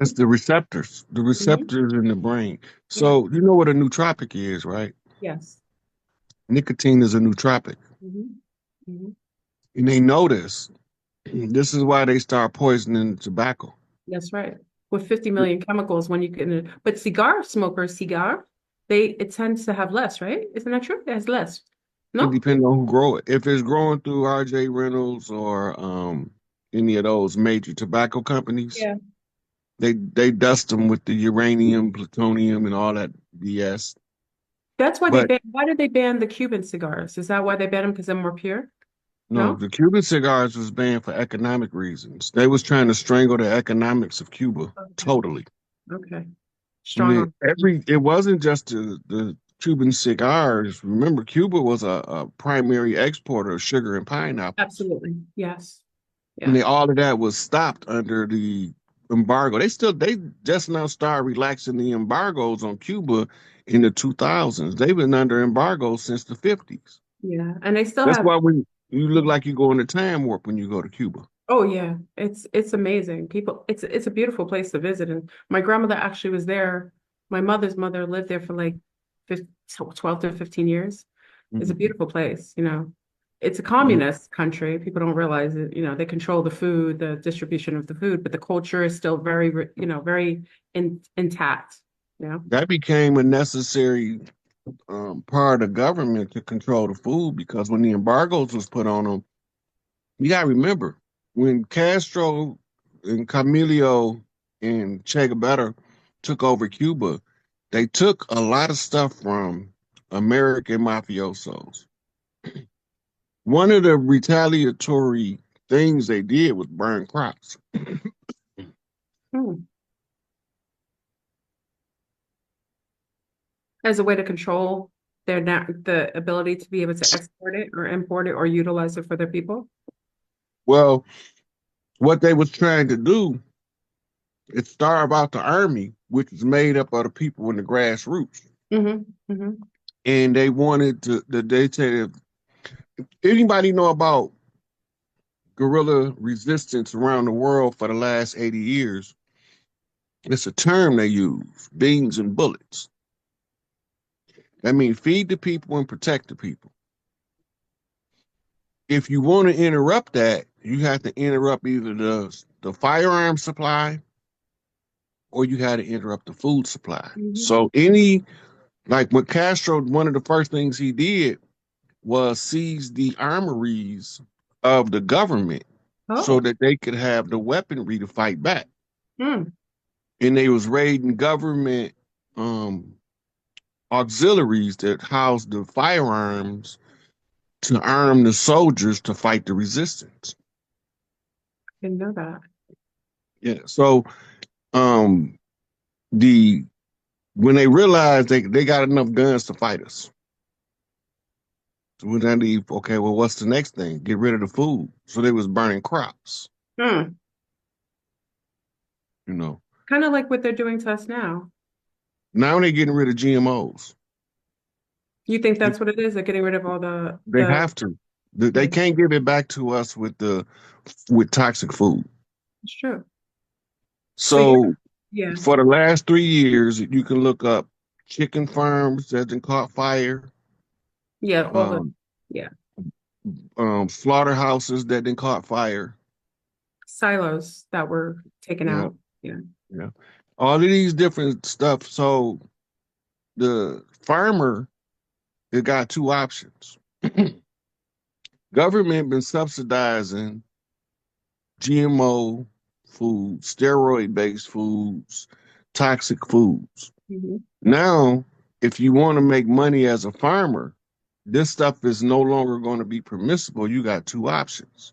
That's the Hmm. receptors in the brain. Yeah. So you know what a nootropic is, right? Yes. Nicotine is a nootropic. Hmm. Hmm. And they notice this is why they start poisoning tobacco. That's right. With 50 million chemicals, when you can, but cigar, it tends to have less, right? Isn't that true? It has less. It No? depends on who grow it. If it's growing through RJ Reynolds or any of those major tobacco companies, Yeah. they dust them with the uranium, plutonium, and all that BS. That's why But why did they ban the Cuban cigars? Is that why they banned them? Because they're more pure? no, No? the Cuban cigars was banned for economic reasons. They was trying to strangle the economics of Cuba Okay. totally. Okay. And Strong then on. it wasn't just the Cuban cigars. Remember, Cuba was a primary exporter of sugar and pineapples. Absolutely. Yes. And Yeah. they, all of that was stopped under the embargo. They just now started relaxing the embargoes on Cuba in the 2000s. They've been under embargo since the 50s. Yeah. And they still That's have. why when you look like you go in a time warp when you go to Cuba. Oh yeah, it's amazing. It's a beautiful place to visit. And my grandmother actually was there. My mother's mother lived there for like 15, 12 to 15 years. It's a Mhm. beautiful place, you know. It's a You- communist country. People don't realize it, you know, they control the food, the distribution of the food, but the culture is still very, very intact, you know. That became a necessary part of government to control the food because when the embargoes was put on them, you gotta remember when Castro and Camilo and Che Guevara took over Cuba, they took a lot of stuff from American mafiosos. One of the retaliatory things they did was burn crops. Hmm. As a way to control the ability to be able to export it or import it or utilize it for their people. Well, what they was trying to do is starve out the army, which was made up of the people in the grassroots. Hmm. Hmm. And they wanted to, they said, anybody know about guerrilla resistance around the world for the last 80 years? It's a term they use, beans and bullets. That means feed the people and protect the people. If you want to interrupt that, you have to interrupt either the firearm supply or you had to interrupt the food supply. Hmm. So like with Castro, one of the first things he did was seize the armories of the government so Oh. that they could have the weaponry to fight back. Hmm. And they was raiding government um, auxiliaries that housed the firearms to arm the soldiers to fight the resistance. Didn't know that. Yeah. So um, the when they realized they got enough guns to fight us, so when they leave, okay, well, what's the next thing? Get rid of the food. So they was burning crops. Hmm. You know, Kind of like what they're doing to us now. now they're getting rid of GMOs. You think that's what it is? They're getting rid of all They have to. They yeah, can't give it back to us with toxic food. it's true. So you're So yeah, for the last 3 years, you can look up chicken farms that have caught fire, yeah, all the um, yeah, slaughterhouses that then caught fire. silos that were taken Yeah, out. Yeah. yeah. All of these different stuff. So the farmer, it got two options. Government been subsidizing GMO food, steroid-based foods, toxic foods. Hmm. Now, if you want to make money as a farmer, this stuff is no longer going to be permissible. You got two options.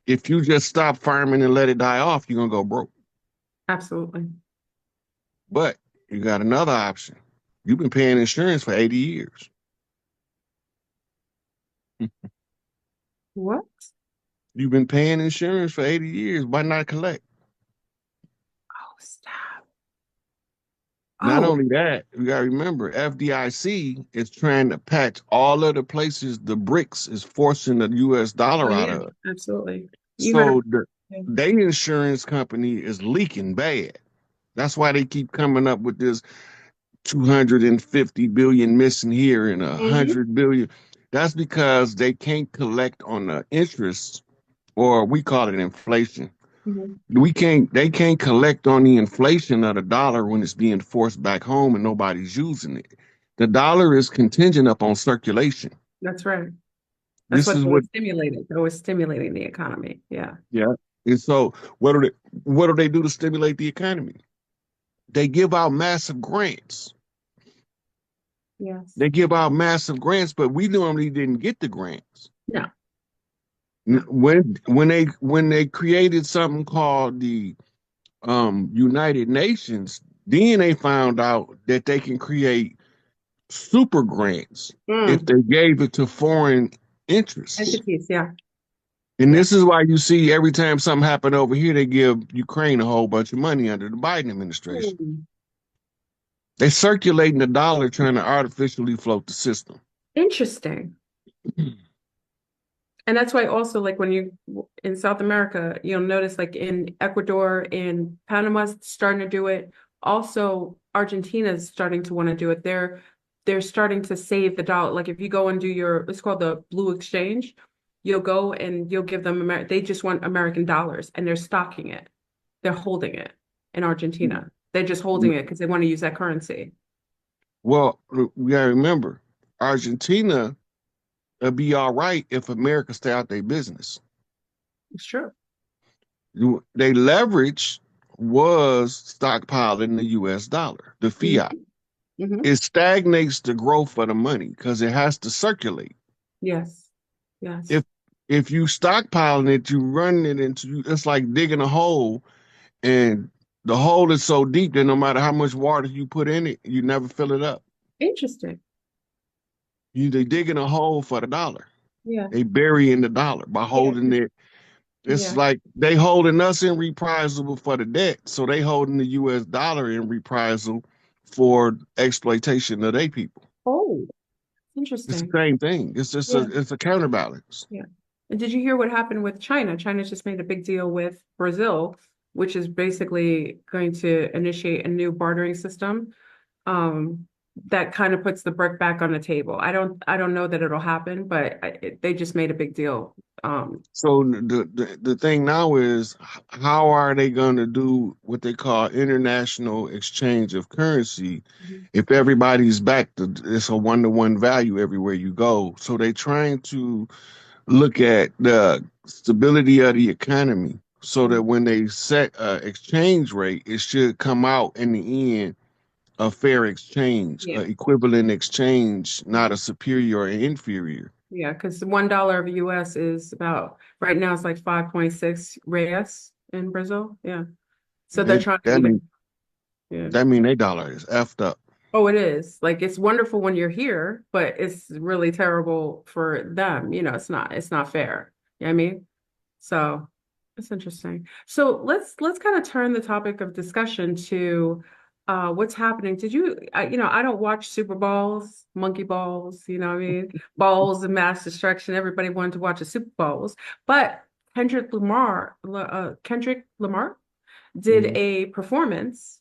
If you just stop farming and let it die off, you're going to go broke. Absolutely. But you got another option. You've been paying insurance for 80 years. What? You've been paying insurance for 80 years. Why not collect? Oh, stop. Not Oh, only that, you got to remember, FDIC is trying to patch all of the places the BRICS is forcing the US oh dollar out yeah, of. absolutely. You heard of So yeah. their insurance company is leaking bad. That's why they keep coming up with this 250 billion missing here and Hmm. 100 billion. That's because they can't collect on the interest, or we call it inflation. Hmm. They can't collect on the inflation of the dollar when it's being forced back home and nobody's using it. The dollar is contingent upon circulation. That's right. That's This what's is what, always stimulating. Always stimulating the economy. Yeah. yeah. And so what do they do to stimulate the economy? They give out massive grants. Yes. They give out massive grants, but we normally didn't get the grants. No. No. When they created something called the United Nations, then they found out that they can create super grants if Mm. they gave it to foreign interests. Entities. Yeah. And Yeah. this is why you see every time something happened over here, they give Ukraine a whole bunch of money under the Biden administration. Hmm. They're circulating the dollar, trying to artificially float the system. Interesting. And that's why also like when you in South America, you'll notice like in Ecuador, in Panama's starting to do it. Also, Argentina's starting to want to do it. They're starting to save the dollar. Like if you go and do your, it's called the blue exchange, you'll go and you'll give them they just want American dollars and they're stocking it. They're holding it in Argentina. They're just holding it because they want to use that currency. Well, we gotta remember, Argentina will be all right if America stay out their business. It's true. They leverage was stockpiling the US dollar, the fiat. Hmm. Hmm. It stagnates the growth of the money because it has to circulate. Yes. Yes. If if you stockpiling it, you run it into it's like digging a hole, and the hole is so deep that no matter how much water you put in it, you never fill it up. Interesting. They digging a hole for the dollar. Yeah. They burying the dollar by Yeah. holding it. It's Yeah. like they holding us in reprisal for the debt, so they holding the U.S. dollar in reprisal for exploitation of their people. Oh, It's the interesting. same thing. It's just Yeah. a counterbalance. Yeah. And did you hear what happened with China? China just made a big deal with Brazil, which is basically going to initiate a new bartering system, um, that kind of puts the brick back on the table. I don't know that it'll happen, but they just made a big deal. So the thing now is, how are they going to do what they call international exchange of currency Mhm. if everybody's back to it's a one-to-one value everywhere you go? So they're trying to look at the stability of the economy so that when they set exchange rate, it should come out in the end a fair exchange, Yeah. equivalent exchange, not a superior or inferior. Yeah, because $1 of US is about right now it's like 5.6 reais in Brazil. Yeah. So they're They, trying to that even, mean yeah. that mean their dollar is effed up. Oh, it is. Like it's wonderful when you're here, but it's really terrible for them. It's not fair. You know what I mean? So it's interesting. So let's kind of turn the topic of discussion to what's happening. Did you I don't watch Super Bowls, monkey balls, you know what I mean? Balls of mass destruction. Everybody wanted to watch the Super Bowls, but Kendrick Lamar did Mhm. a performance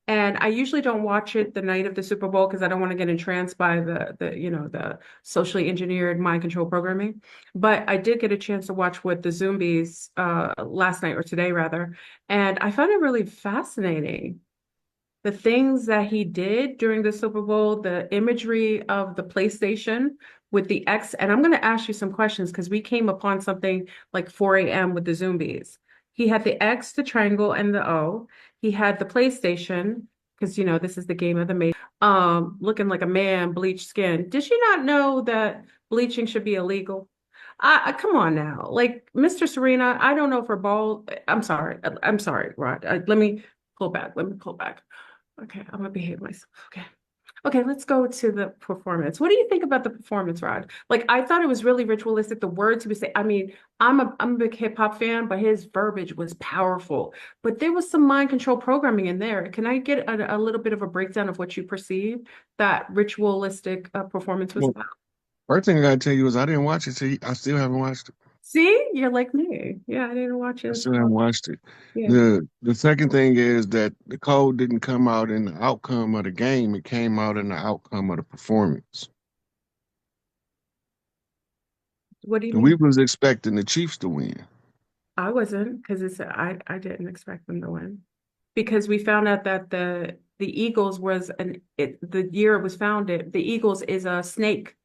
and I usually don't watch it the night of the Super Bowl because I don't want to get entranced by the socially engineered mind control programming. But I did get a chance to watch with the Zombies last night or today rather, and I found it really fascinating. The things that he did during the Super Bowl, the imagery of the PlayStation with the X, and I'm going to ask you some questions because we came upon something like 4 a.m. with the Zombies. He had the X, the triangle, and the O. He had the PlayStation because this is the game of the matrix. Looking like a man, bleached skin. Did you not know that bleaching should be illegal? Come on now, like Mr. Serena. I don't know if her ball. I'm sorry. I'm sorry, Rod. Let me pull back. Let me pull back. Okay, I'm gonna behave myself. Okay. Okay, let's go to the performance. What do you think about the performance, Rod? Like, I thought it was really ritualistic. The words he was saying. I mean, I'm a big hip hop fan, but his verbiage was powerful. But there was some mind control programming in there. Can I get a little bit of a breakdown of what you perceive that ritualistic performance was Well, about? first thing I gotta tell you is I didn't watch it. I still haven't watched it. See, you're like me. Yeah, I didn't watch I it. still haven't watched it. Yeah. The second thing is that the code didn't come out in the outcome of the game. It came out in the outcome of the performance. What do you And we mean? was expecting the Chiefs to win. I wasn't because I didn't expect them to win because we found out that the Eagles was the year it was founded. The Eagles is a snake,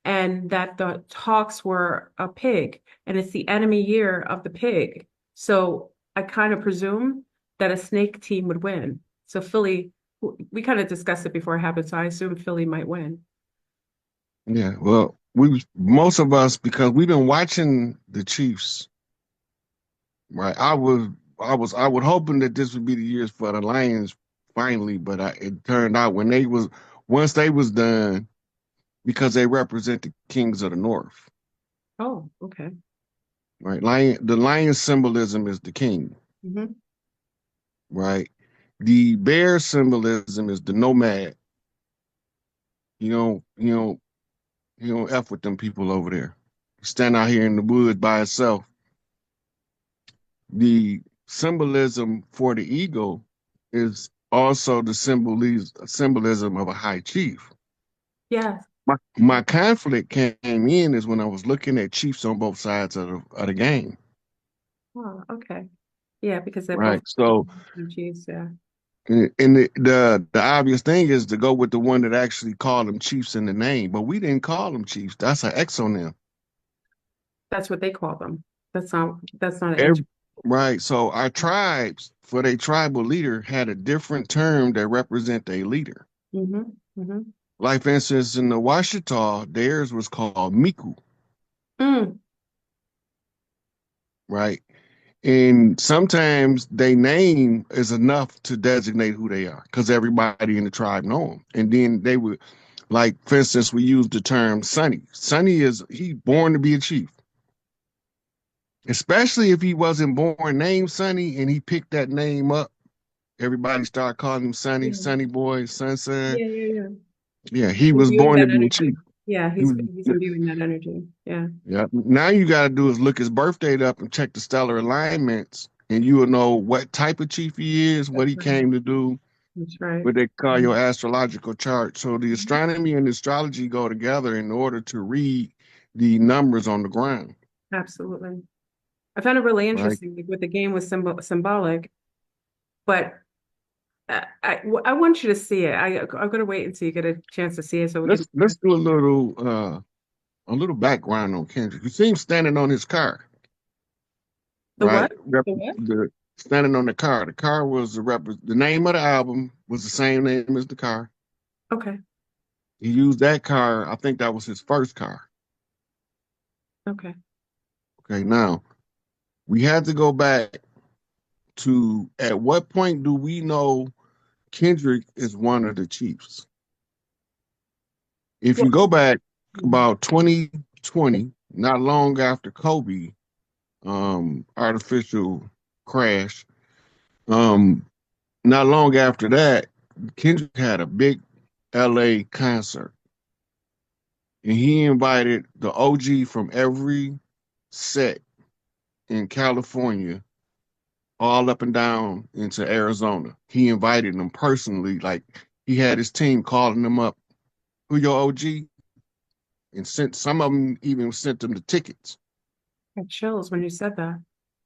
and that the Hawks were a pig, and it's the enemy year of the pig. So I kind of presume that a snake team would win. So Philly, we kind of discussed it before it happened, so I assume Philly might win. Yeah, well, most of us because we've been watching the Chiefs, right? I was hoping that this would be the years for the Lions finally, but it turned out when they was once they was done because they represent the kings of the North, Oh, okay. right? The lion symbolism is the king, Hmm. right? The bear symbolism is the nomad. You know, you know, you don't F with them people over there. Stand out here in the woods by itself. The symbolism for the eagle is also the symbolism of a high chief. Yes. My conflict came in is when I was looking at chiefs on both sides of the game, Oh, okay. Yeah, because they're both right? So, Chiefs. Yeah. and the obvious thing is to go with the one that actually called them chiefs in the name, but we didn't call them chiefs. That's an exonym. That's what they call them. That's not an Every, H. right. So our tribes, for their tribal leader, had a different term that represent a leader. Mm-hmm. Mm-hmm. Like for instance, in the Washita, theirs was called Miku, Mm, right? And sometimes they name is enough to designate who they are because everybody in the tribe know them. And then they would, like for instance, we use the term Sonny. Sonny is he born to be a chief, especially if he wasn't born named Sonny and he picked that name up. Everybody started calling him Sonny, yeah. Sonny Boy, Son Son. Yeah, yeah, yeah. Yeah, He's he was imbuing born to that be a chief. energy. Yeah, He was, he's imbuing that energy. Yeah, yeah. Now you got to do is look his birth date up and check the stellar alignments, and you will know what type of chief he is, what that's he right. came to do, That's right. what they call Mhm. your astrological chart. So the astronomy and astrology go together in order to read the numbers on the ground, Absolutely. I found it really right? interesting with the game was symbolic, but I want you to see it. I'm gonna wait until you get a chance to see it so we can Let's discuss. do a little background on Kendrick. You see him standing on his car, The right? what? The what? The standing on the car. The car was the name of the album was the same name as the car. Okay. He used that car. I think that was his first car. Okay. Okay, now we had to go back to at what point do we know Kendrick is one of the Chiefs? If Well, you go back mhm. about 2020, not long after Kobe artificial crash, um, not long after that, Kendrick had a big LA concert and he invited the OG from every set in California all up and down into Arizona. He invited them personally, like he had his team calling them up, who your OG, and sent some of them even sent them the tickets. I had chills when you said that.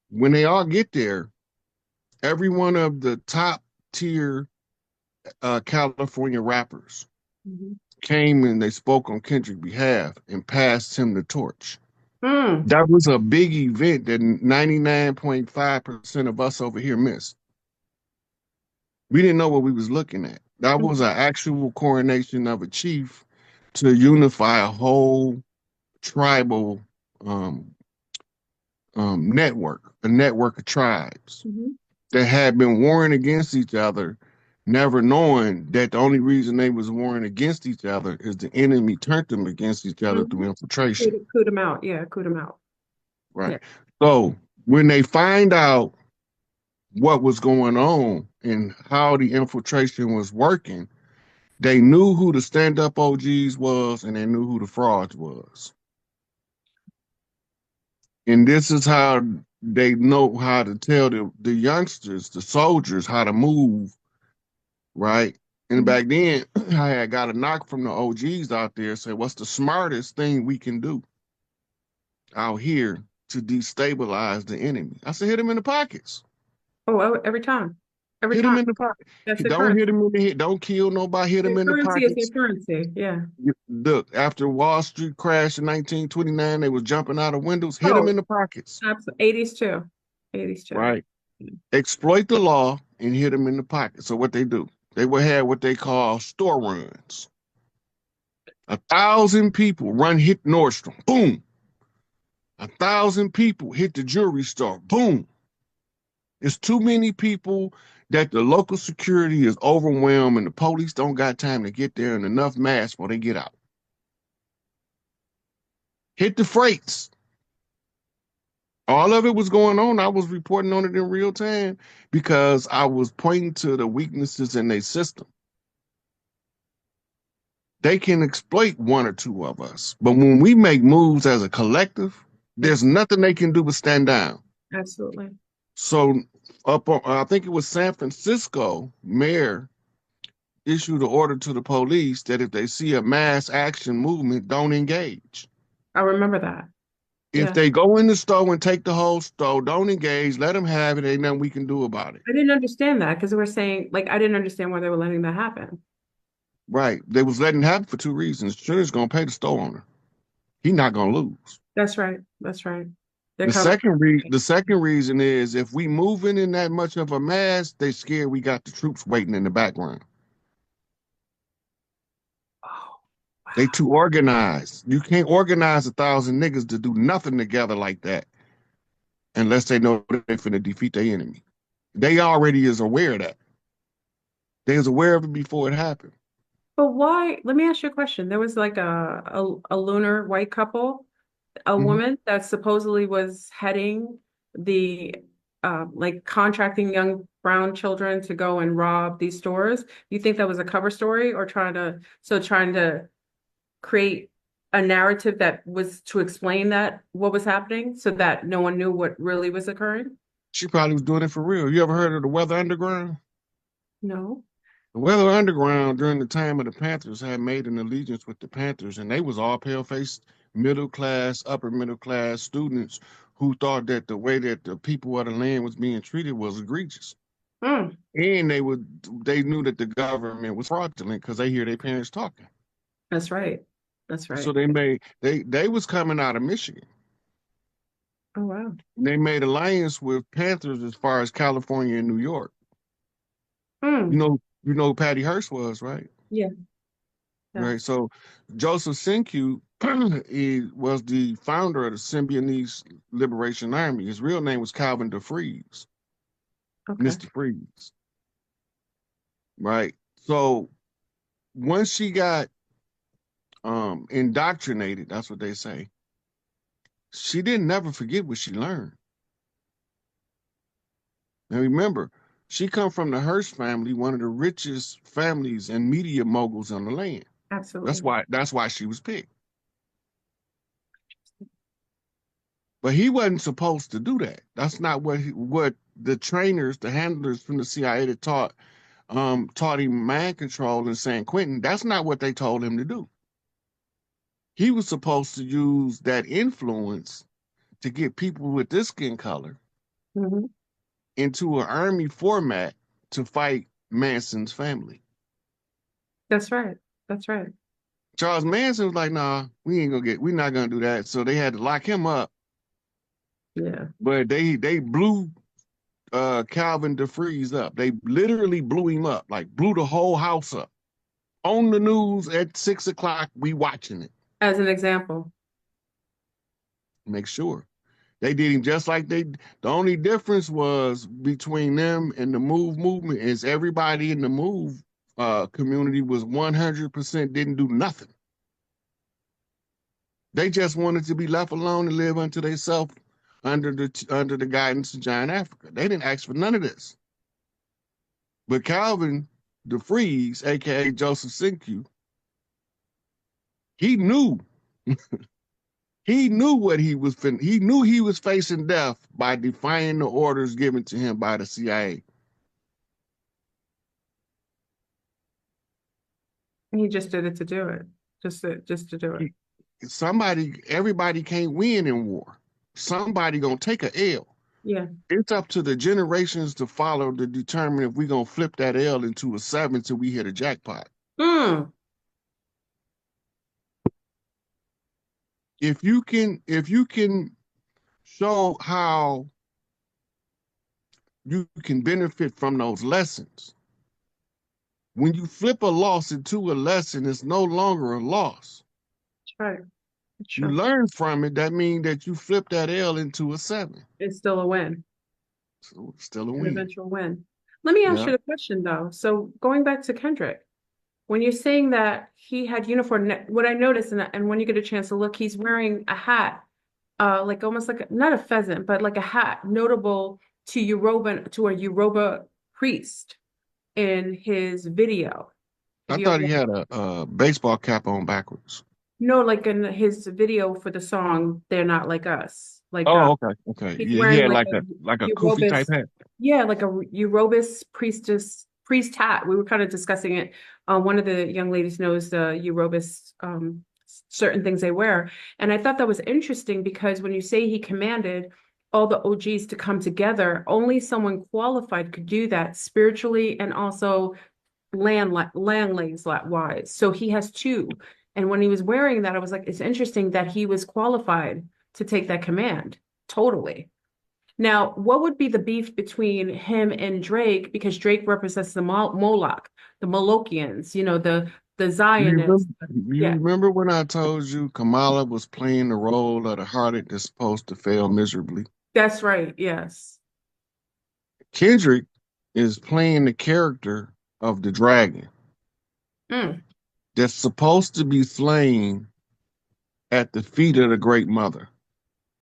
When they all get there, every one of the top tier California rappers Mhm. came and they spoke on Kendrick's behalf and passed him the torch. Mm, That was a big event that 99.5% of us over here missed. We didn't know what we was looking at. That was mhm. an actual coronation of a chief to unify a whole tribal um, network, a network of tribes Mhm. that had been warring against each other, never knowing that the only reason they was warring against each other is the enemy turned them against each other through Mhm. infiltration. Coot him out. Yeah, coot him out. Right. Yeah. So when they find out what was going on and how the infiltration was working, they knew who the stand-up OGs was and they knew who the frauds was. And this is how they know how to tell the youngsters, the soldiers, how to move, right? And Mhm. back then, I had got a knock from the OGs out there say, what's the smartest thing we can do out here to destabilize the enemy? I said, hit him in the pockets. Every time, every Hit him time. in the pocket. That's the Don't hit currency. him in the head. Don't kill nobody. Hit him The in the currency is their pockets. currency. Yeah. Look, after Wall Street crashed in 1929, they was jumping out of windows. Hit him Oh, in the pockets. absolutely. 80s too. 80s too. Right. Exploit the law and hit them in the pocket. So what they do, they would have what they call store runs. 1,000 people run hit Nordstrom, boom. 1,000 people hit the jewelry store, boom. It's too many people that the local security is overwhelmed and the police don't got time to get there and enough masks before they get out. Hit the freights. All of it was going on. I was reporting on it in real time because I was pointing to the weaknesses in their system. They can exploit one or two of us. But when we make moves as a collective, there's Yes, nothing they can do but stand down. absolutely. So up on, I think it was San Francisco mayor issued an order to the police that if they see a mass action movement, don't engage. I remember that. If Yeah. they go in the store and take the whole store, don't engage, let them have it. Ain't nothing we can do about it. I didn't understand that because they were saying, like, I didn't understand why they were letting that happen. Right. They was letting it happen for two reasons. Insurance gonna pay the store owner. He not gonna lose. That's right. That's right. They're The covering. second reason is if we moving in that much of a mass, they scared we got the troops waiting in the background. Oh, They wow. too organized. You can't organize 1,000 niggas to do nothing together like that unless they know they're finna defeat their enemy. They already is aware of that. They was aware of it before it happened. But why? Let me ask you a question. There was like a lunar white couple, a Mhm. woman that supposedly was heading the like contracting young brown children to go and rob these stores. You think that was a cover story or trying to create a narrative that was to explain that what was happening so that no one knew what really was occurring? She probably was doing it for real. You ever heard of the Weather Underground? No. The Weather Underground during the time of the Panthers had made an allegiance with the Panthers, and they was all pale-faced, middle class, upper middle class students who thought that the way that the people of the land was being treated was egregious. Mm, And they knew that the government was fraudulent because they hear their parents talking. that's right. That's So right. they was coming out of Michigan. Oh wow. They made alliance with Panthers as far as California and New York. Mm, You know who Patty Hearst was, right? yeah. Right. Yes. So Joseph Sinkyu he was the founder of the Symbionese Liberation Army. His real name was Calvin DeFreeze, Okay. Mr. Freeze. Right. So once she got indoctrinated, that's what they say, she didn't never forget what she learned. Now remember, she come from the Hearst family, one of the richest families and media moguls on the land. Absolutely. That's why she was picked. But he wasn't supposed to do that. That's not what the trainers, the handlers from the CIA that taught him mind control in San Quentin. That's not what they told him to do. He was supposed to use that influence to get people with this skin color Hmm. into an army format to fight Manson's family. That's right. That's right. Charles Manson was like, "Nah, we're not gonna do that." So they had to lock him up. Yeah. But they blew Calvin DeFreeze up. They literally blew him up, like blew the whole house up. On the news at 6 o'clock, we watching it. As an example. Make sure. They did him just like they. The only difference was between them and the Move movement is everybody in the Move community was 100% didn't do nothing. They just wanted to be left alone and live unto themselves under the guidance of John Africa. They didn't ask for none of this. But Calvin DeFreeze, aka Joseph Sinkyu, he knew He knew what he was he knew he was facing death by defying the orders given to him by the CIA. He just did it to do it. Just to do it. He, everybody can't win in war. Somebody gonna take a L. Yeah. It's up to the generations to follow to determine if we're gonna flip that L into a 7 till we hit a jackpot. Mm. If you can show how you can benefit from those lessons, when you flip a loss into a lesson, it's no longer a loss. That's right. That's You true. learn from it. That means that you flip that L into a 7. It's still a win, So it's still a an win. eventual win. Let me ask Yeah. you the question though. So going back to Kendrick, when you're saying that he had uniform, what I noticed, and when you get a chance to look, he's wearing a hat, like almost like not a pheasant, but like a hat notable to a Yoruba priest in his video. I Have you thought ever he had a baseball cap on backwards. no, like in his video for the song "They're Not Like Us," like Oh, okay. Okay. he's Yeah, he wearing had like like a kufi type Yorubas, hat. yeah, like a Yorubas priest hat. We were kind of discussing it. One of the young ladies knows the Yorubas, certain things they wear, and I thought that was interesting because when you say he commanded all the OGs to come together, only someone qualified could do that spiritually and also land legs wise. So he has two. And when he was wearing that, I was like, it's interesting that he was qualified to take that command. Totally. Now, what would be the beef between him and Drake? Because Drake represents the Moloch, the Molochians, the You remember, Zionists. you Yeah, remember when I told you Kamala was playing the role of the harlot that's supposed to fail miserably? that's right. Yes. Kendrick is playing the character of the dragon Mm, that's supposed to be slain at the feet of the great mother.